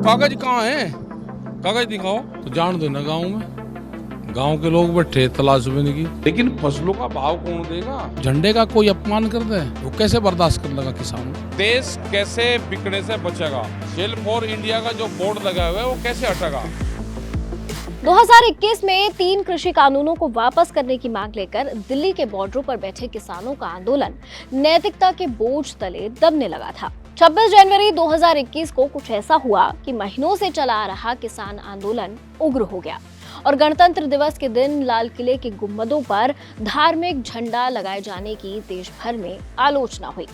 कागज कहाँ है? कागज दिखाओ। तो जान दो ना गाँव में, गांव के लोग बैठे तलाश में की, लेकिन फसलों का भाव कौन देगा? झंडे का कोई अपमान कर दे वो कैसे बर्दाश्त कर लेगा किसान? देश कैसे बिकने से बचेगा? सेल फॉर इंडिया का जो बोर्ड लगा हुआ है वो कैसे हटेगा? 2021 में 3 कृषि कानूनों को वापस करने की मांग लेकर दिल्ली के बॉर्डरों पर बैठे किसानों का आंदोलन नैतिकता के बोझ तले दबने लगा था। 26 जनवरी 2021 को कुछ ऐसा हुआ कि महीनों से चला आ रहा किसान आंदोलन उग्र हो गया और गणतंत्र दिवस के दिन लाल किले के गुंबदों पर धार्मिक झंडा लगाए जाने की देश भर में आलोचना हुई।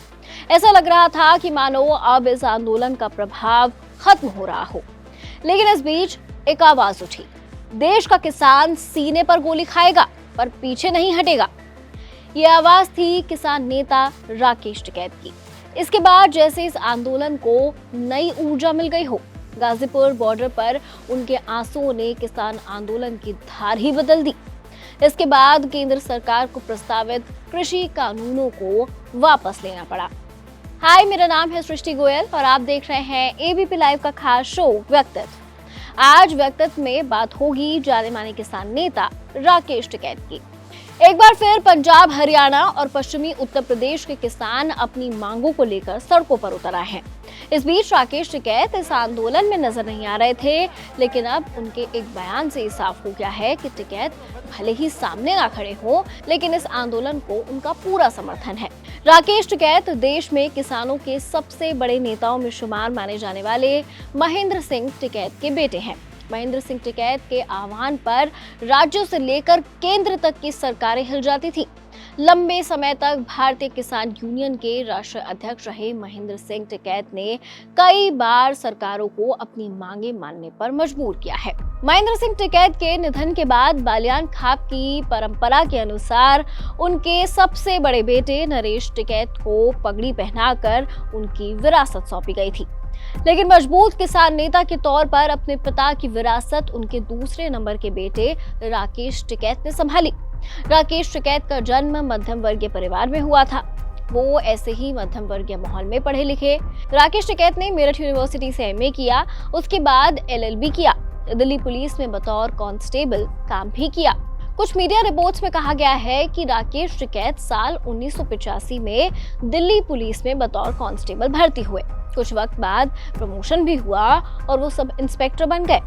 ऐसा लग रहा था कि मानो अब इस आंदोलन का प्रभाव खत्म हो रहा हो। लेकिन इस बीच एक आवाज उठी, देश का किसान सीने पर गोली खाएगा पर पीछे नहीं हटेगा। ये आवाज थी किसान नेता राकेश टिकैत की। इसके बाद जैसे इस आंदोलन को नई ऊर्जा मिल गई हो, गाजीपुर बॉर्डर पर उनके आंसुओं ने किसान आंदोलन की धार ही बदल दी। इसके बाद केंद्र सरकार को प्रस्तावित कृषि कानूनों को वापस लेना पड़ा। हाय, मेरा नाम है सृष्टि गोयल और आप देख रहे हैं एबीपी लाइव का खास शो व्यक्तित्व। आज व्यक्तित्व में बात होगी जाने माने किसान नेता राकेश टिकैत की। एक बार फिर पंजाब, हरियाणा और पश्चिमी उत्तर प्रदेश के किसान अपनी मांगों को लेकर सड़कों पर उतर आए हैं। इस बीच राकेश टिकैत इस आंदोलन में नजर नहीं आ रहे थे, लेकिन अब उनके एक बयान से साफ हो गया है कि टिकैत भले ही सामने ना खड़े हो, लेकिन इस आंदोलन को उनका पूरा समर्थन है। राकेश टिकैत देश में किसानों के सबसे बड़े नेताओं में शुमार माने जाने वाले महेंद्र सिंह टिकैत के बेटे हैं। महेंद्र सिंह टिकैत के आह्वान पर राज्यों से लेकर केंद्र तक की सरकारें हिल जाती थी। लंबे समय तक भारतीय किसान यूनियन के राष्ट्रीय अध्यक्ष रहे महेंद्र सिंह टिकैत ने कई बार सरकारों को अपनी मांगे मानने पर मजबूर किया है। महेंद्र सिंह टिकैत के निधन के बाद बालियान खाप की परंपरा के अनुसार उनके सबसे बड़े बेटे नरेश टिकैत को पगड़ी पहनाकर उनकी विरासत सौंपी गई थी। लेकिन मजबूत किसान नेता के तौर पर अपने पिता की विरासत उनके दूसरे नंबर के बेटे राकेश टिकैत ने संभाली। राकेश टिकैत का जन्म मध्यम वर्गीय परिवार में हुआ था। वो ऐसे ही मध्यम वर्गीय माहौल में पढ़े लिखे। राकेश टिकैत ने मेरठ यूनिवर्सिटी से एमए किया, उसके बाद एलएलबी किया। दिल्ली पुलिस में बतौर कांस्टेबल काम भी किया। कुछ मीडिया रिपोर्ट्स में कहा गया है कि राकेश टिकैत साल 1985 में दिल्ली पुलिस में बतौर कांस्टेबल भर्ती हुए। कुछ वक्त बाद प्रमोशन भी हुआ और वो सब इंस्पेक्टर बन गए।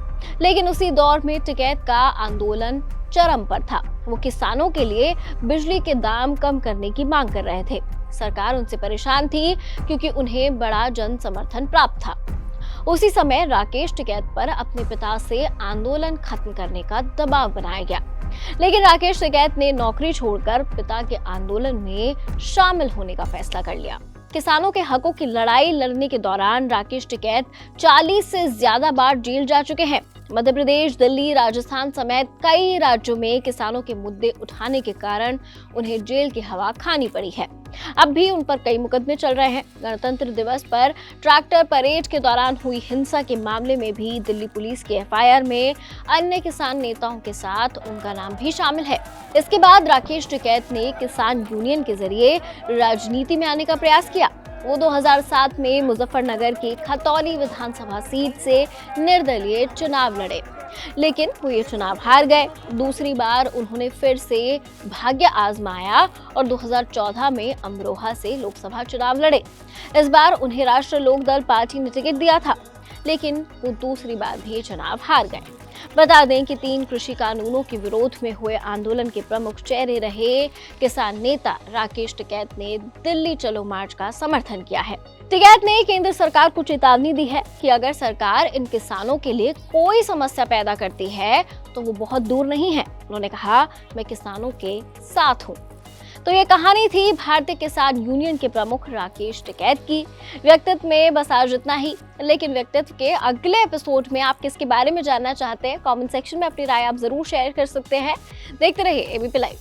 लेकिन उसी दौर में टिकैत का आंदोलन चरम पर था। वो किसानों के लिए बिजली के दाम कम करने की मांग कर रहे थे। सरकार उनसे परेशान थी क्योंकि उन्हें बड़ा जन समर्थन प्राप्त था। उसी समय राकेश टिकैत पर अपने पिता से आंदोलन खत्म करने का दबाव बनाया गया। लेकिन राकेश टिकैत ने नौकरी छोड़कर पिता के आंदोलन में शामिल होने का फैसला कर लिया। किसानों के हकों की लड़ाई लड़ने के दौरान राकेश टिकैत 40 से ज्यादा बार जेल जा चुके हैं। मध्य प्रदेश, दिल्ली, राजस्थान समेत कई राज्यों में किसानों के मुद्दे उठाने के कारण उन्हें जेल की हवा खानी पड़ी है। अब भी उन पर कई मुकदमे चल रहे हैं। गणतंत्र दिवस पर ट्रैक्टर परेड के दौरान हुई हिंसा के मामले में भी दिल्ली पुलिस के एफआईआर में अन्य किसान नेताओं के साथ उनका नाम भी शामिल है। इसके बाद राकेश टिकैत ने किसान यूनियन के जरिए राजनीति में आने का प्रयास किया। वो 2007 में मुजफ्फरनगर की खतौली विधानसभा सीट से निर्दलीय चुनाव लड़े, लेकिन वो ये चुनाव हार गए। दूसरी बार उन्होंने फिर से भाग्य आजमाया और 2014 में अमरोहा से लोकसभा चुनाव लड़े। इस बार उन्हें राष्ट्रीय लोकदल पार्टी ने टिकट दिया था, लेकिन वो दूसरी बार भी चुनाव हार गए। बता दें कि 3 कृषि कानूनों के विरोध में हुए आंदोलन के प्रमुख चेहरे रहे किसान नेता राकेश टिकैत ने दिल्ली चलो मार्च का समर्थन किया है। टिकैत ने केंद्र सरकार को चेतावनी दी है कि अगर सरकार इन किसानों के लिए कोई समस्या पैदा करती है तो वो बहुत दूर नहीं है। उन्होंने कहा, मैं किसानों के साथ हूँ। तो ये कहानी थी भारतीय किसान यूनियन के प्रमुख राकेश टिकैत की। व्यक्तित्व में बस आज इतना ही, लेकिन व्यक्तित्व के अगले एपिसोड में आप किसके बारे में जानना चाहते हैं, कमेंट सेक्शन में अपनी राय आप जरूर शेयर कर सकते हैं। देखते रहिए एबीपी लाइव।